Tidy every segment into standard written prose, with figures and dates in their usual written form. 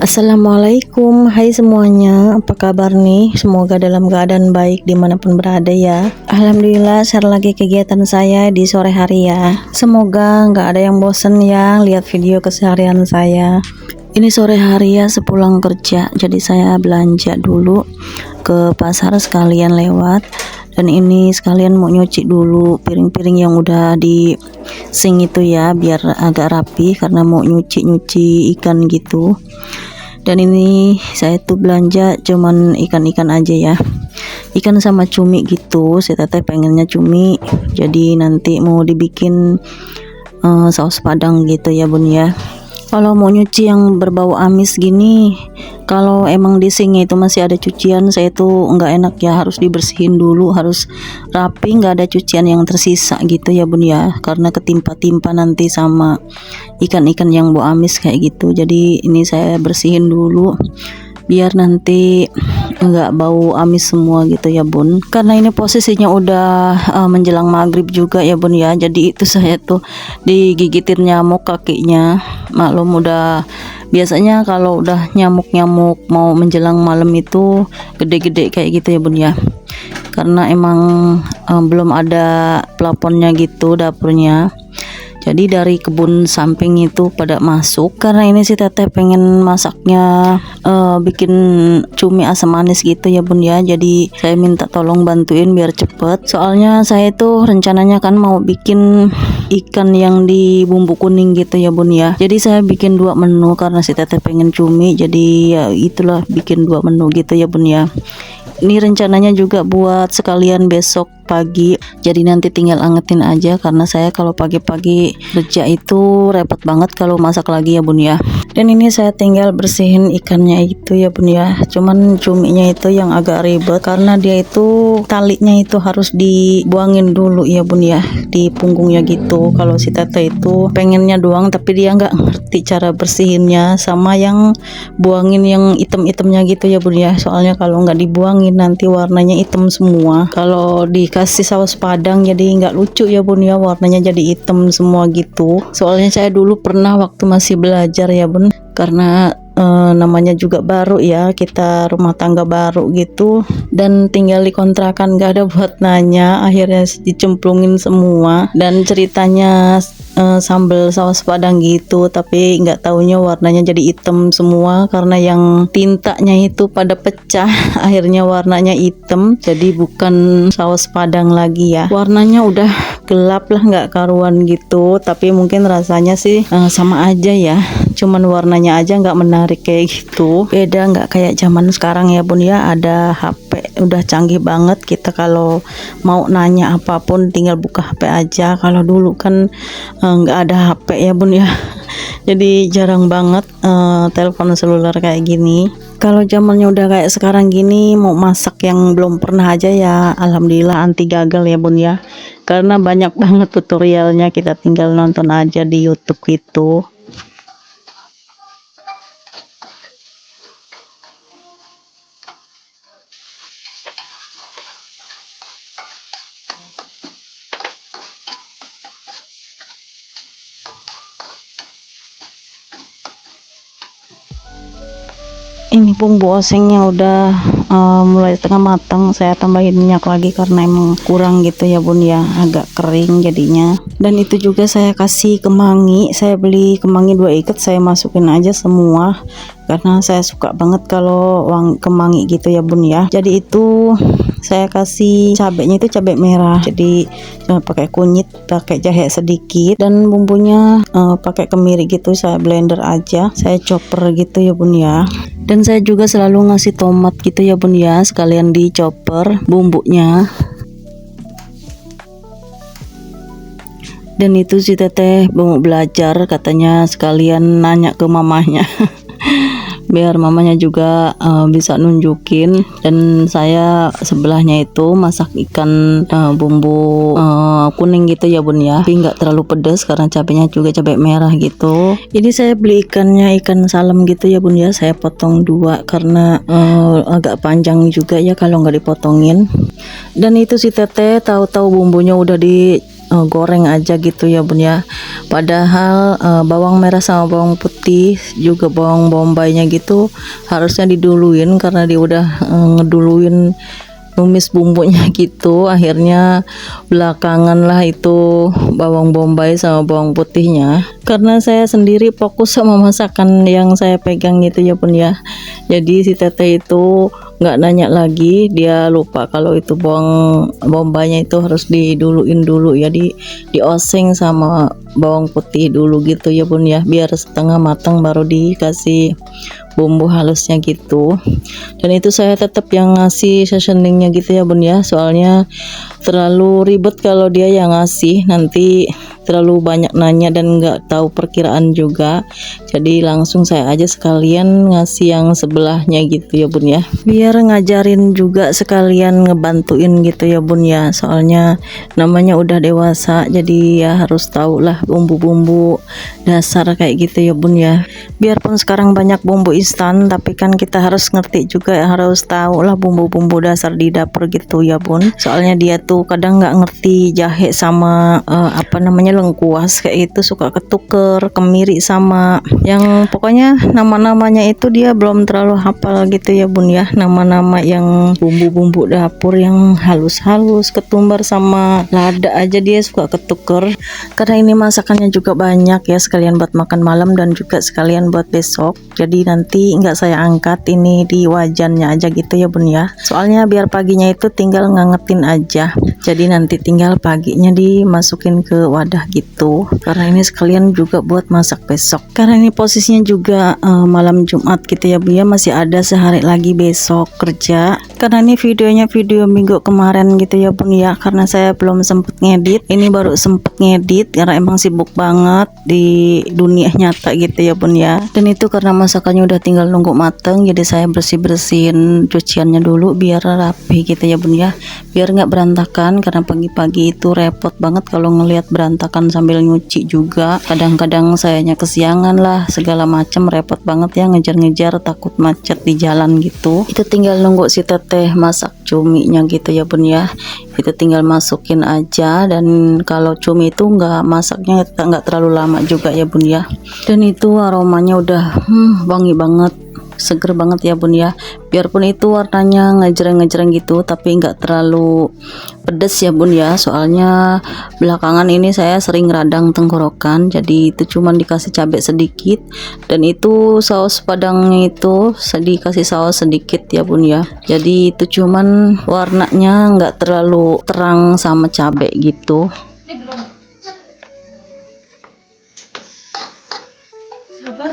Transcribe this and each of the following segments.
Assalamualaikum, hai semuanya, apa kabar nih? Semoga dalam keadaan baik dimanapun berada ya. Alhamdulillah share lagi kegiatan saya di sore hari ya. Semoga nggak ada yang bosen ya lihat video keseharian saya. Ini sore hari ya sepulang kerja, jadi saya belanja dulu ke pasar sekalian lewat. Dan ini sekalian mau nyuci dulu piring-piring yang udah di sink itu ya, biar agak rapi karena mau nyuci ikan gitu. Dan ini saya tuh belanja cuman ikan-ikan aja ya, ikan sama cumi gitu. Saya teteh pengennya cumi, jadi nanti mau dibikin saus padang gitu ya bun ya. Kalau mau nyuci yang berbau amis gini, kalau emang di sink itu masih ada cucian, saya tuh nggak enak ya, harus dibersihin dulu, harus rapi, nggak ada cucian yang tersisa gitu ya bun ya, karena ketimpa-timpa nanti sama ikan-ikan yang bau amis kayak gitu. Jadi ini saya bersihin dulu biar nanti nggak bau amis semua gitu ya bun, karena ini posisinya udah menjelang maghrib juga ya bun ya. Jadi itu saya tuh digigitin nyamuk kakinya, maklum udah biasanya kalau udah nyamuk-nyamuk mau menjelang malam itu gede-gede kayak gitu ya bun ya, karena emang belum ada plafonnya gitu dapurnya. Jadi dari kebun samping itu pada masuk, karena ini si teteh pengen masaknya bikin cumi asam manis gitu ya bun ya. Jadi saya minta tolong bantuin biar cepet, soalnya saya tuh rencananya kan mau bikin ikan yang di bumbu kuning gitu ya bun ya. Jadi saya bikin 2 menu karena si teteh pengen cumi, jadi ya itulah bikin 2 menu gitu ya bun ya. Ini rencananya juga buat sekalian besok pagi, jadi nanti tinggal angetin aja, karena saya kalau pagi-pagi kerja itu repot banget kalau masak lagi ya bun ya. Dan ini saya tinggal bersihin ikannya itu ya bun ya, cuman cuminya itu yang agak ribet karena dia itu talinya itu harus dibuangin dulu ya bun ya, di punggungnya gitu. Kalau si teteh itu pengennya doang, tapi dia nggak ngerti cara bersihinnya, sama yang buangin yang item-itemnya gitu ya bun ya. Soalnya kalau nggak dibuangin nanti warnanya hitam semua. Kalau dikasih saus padang jadi nggak lucu ya bun ya, warnanya jadi hitam semua gitu. Soalnya saya dulu pernah waktu masih belajar ya bun, karena namanya juga baru ya, kita rumah tangga baru gitu, dan tinggal di kontrakan, gak ada buat nanya, akhirnya dicemplungin semua. Dan ceritanya sambal saus padang gitu, tapi nggak taunya warnanya jadi hitam semua karena yang tintanya itu pada pecah, akhirnya warnanya hitam, jadi bukan saus padang lagi ya. Warnanya udah gelap lah, nggak karuan gitu, tapi mungkin rasanya sih sama aja ya, cuman warnanya aja nggak menarik kayak gitu. Beda, nggak kayak zaman sekarang ya bun ya, ada HP udah canggih banget, kita kalau mau nanya apapun tinggal buka HP aja. Kalau dulu kan nggak ada HP ya bun ya, jadi jarang banget telepon seluler kayak gini. Kalau zamannya udah kayak sekarang gini, mau masak yang belum pernah aja ya alhamdulillah anti gagal ya bun ya, karena banyak banget tutorialnya, kita tinggal nonton aja di YouTube gitu. Ini bumbu osengnya udah mulai setengah matang, saya tambahin minyak lagi karena emang kurang gitu ya bun ya, agak kering jadinya. Dan itu juga saya kasih kemangi, saya beli kemangi 2 ikat, saya masukin aja semua karena saya suka banget kalau kemangi gitu ya bun ya. Jadi itu saya kasih cabenya itu cabai merah, jadi pakai kunyit, pakai jahe sedikit, dan bumbunya pakai kemiri gitu, saya blender aja, saya chopper gitu ya bun ya. Dan saya juga selalu ngasih tomat gitu ya bun ya, sekalian di chopper bumbunya. Dan itu si teteh mau belajar, katanya sekalian nanya ke mamanya biar mamanya juga bisa nunjukin. Dan saya sebelahnya itu masak ikan bumbu kuning gitu ya bun ya, tapi nggak terlalu pedas karena cabenya juga cabai merah gitu. Ini saya beli ikannya ikan salem gitu ya bun ya, saya potong 2 karena agak panjang juga ya kalau nggak dipotongin. Dan itu si teteh tahu-tahu bumbunya udah di goreng aja gitu ya bun ya. Padahal bawang merah sama bawang putih juga bawang bombaynya gitu harusnya diduluin, karena dia udah ngeduluin numis bumbunya gitu. Akhirnya belakangan lah itu bawang bombay sama bawang putihnya, karena saya sendiri fokus sama masakan yang saya pegang gitu ya bun ya. Jadi si teteh itu nggak nanya lagi, dia lupa kalau itu bawang bombaynya itu harus diduluin dulu ya, dioseng sama bawang putih dulu gitu ya bun ya, biar setengah matang baru dikasih bumbu halusnya gitu. Dan itu saya tetap yang ngasih seasoningnya gitu ya bun ya, soalnya terlalu ribet kalau dia yang ngasih, nanti terlalu banyak nanya dan nggak tahu perkiraan juga. Jadi langsung saya aja sekalian ngasih yang sebelahnya gitu ya bun ya, biar ngajarin juga sekalian ngebantuin gitu ya bun ya, soalnya namanya udah dewasa, jadi ya harus tahu lah bumbu-bumbu dasar kayak gitu ya bun ya. Biarpun sekarang banyak bumbu instan, tapi kan kita harus ngerti juga, harus tahu lah bumbu-bumbu dasar di dapur gitu ya bun. Soalnya dia tuh kadang nggak ngerti jahe sama apa namanya lengkuas kayak itu, suka ketuker, kemiri sama yang pokoknya nama-namanya itu dia belum terlalu hafal gitu ya bun ya, nama-nama yang bumbu-bumbu dapur yang halus-halus, ketumbar sama lada aja dia suka ketuker. Karena ini masakannya juga banyak ya, sekalian buat makan malam dan juga sekalian buat besok, jadi nanti nggak saya angkat ini di wajannya aja gitu ya bun ya, soalnya biar paginya itu tinggal ngangetin aja, jadi nanti tinggal paginya dimasukin ke wadah gitu, karena ini sekalian juga buat masak besok. Karena ini posisinya juga malam Jumat gitu ya bun ya, masih ada sehari lagi besok kerja. Karena ini videonya video minggu kemarin gitu ya bun ya, karena saya belum sempet ngedit, ini baru sempet ngedit karena emang sibuk banget di dunia nyata gitu ya bun ya. Dan itu karena masakannya udah tinggal nunggu mateng, jadi saya bersih-bersihin cuciannya dulu biar rapi gitu ya bun ya, biar nggak berantakan, karena pagi-pagi itu repot banget kalau ngelihat berantakan sambil nyuci juga. Kadang-kadang sayanya kesiangan lah segala macam, repot banget ya ngejar-ngejar, takut macet di jalan gitu. Itu tinggal nunggu si teteh masak cuminya gitu ya bun ya, itu tinggal masukin aja. Dan kalau cumi itu nggak masaknya nggak terlalu lama juga ya bun ya. Dan itu aromanya udah wangi banget, seger banget ya bun ya. Biarpun itu warnanya ngejreng-ngejreng gitu, tapi nggak terlalu pedes ya bun ya, soalnya belakangan ini saya sering radang tenggorokan, jadi itu cuman dikasih cabai sedikit. Dan itu saus padangnya itu dikasih saus sedikit ya bun ya, jadi itu cuman warnanya nggak terlalu terang sama cabai gitu. Sabar.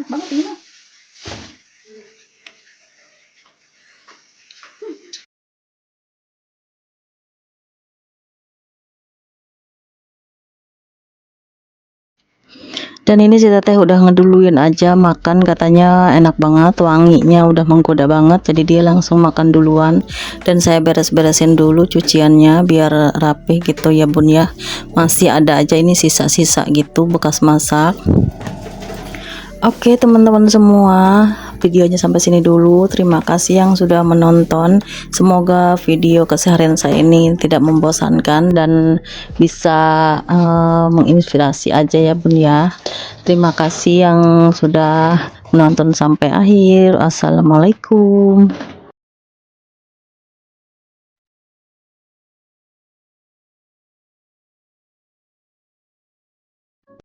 Banget ini. Dan ini si teteh udah ngeduluin aja makan, katanya enak banget, wanginya udah menggoda banget, jadi dia langsung makan duluan. Dan saya beres-beresin dulu cuciannya biar rapih gitu ya bun ya, masih ada aja ini sisa-sisa gitu bekas masak. Oke teman-teman semua, videonya sampai sini dulu. Terima kasih yang sudah menonton. Semoga video keseharian saya ini tidak membosankan dan bisa menginspirasi aja ya bun ya. Terima kasih yang sudah menonton sampai akhir. Assalamualaikum.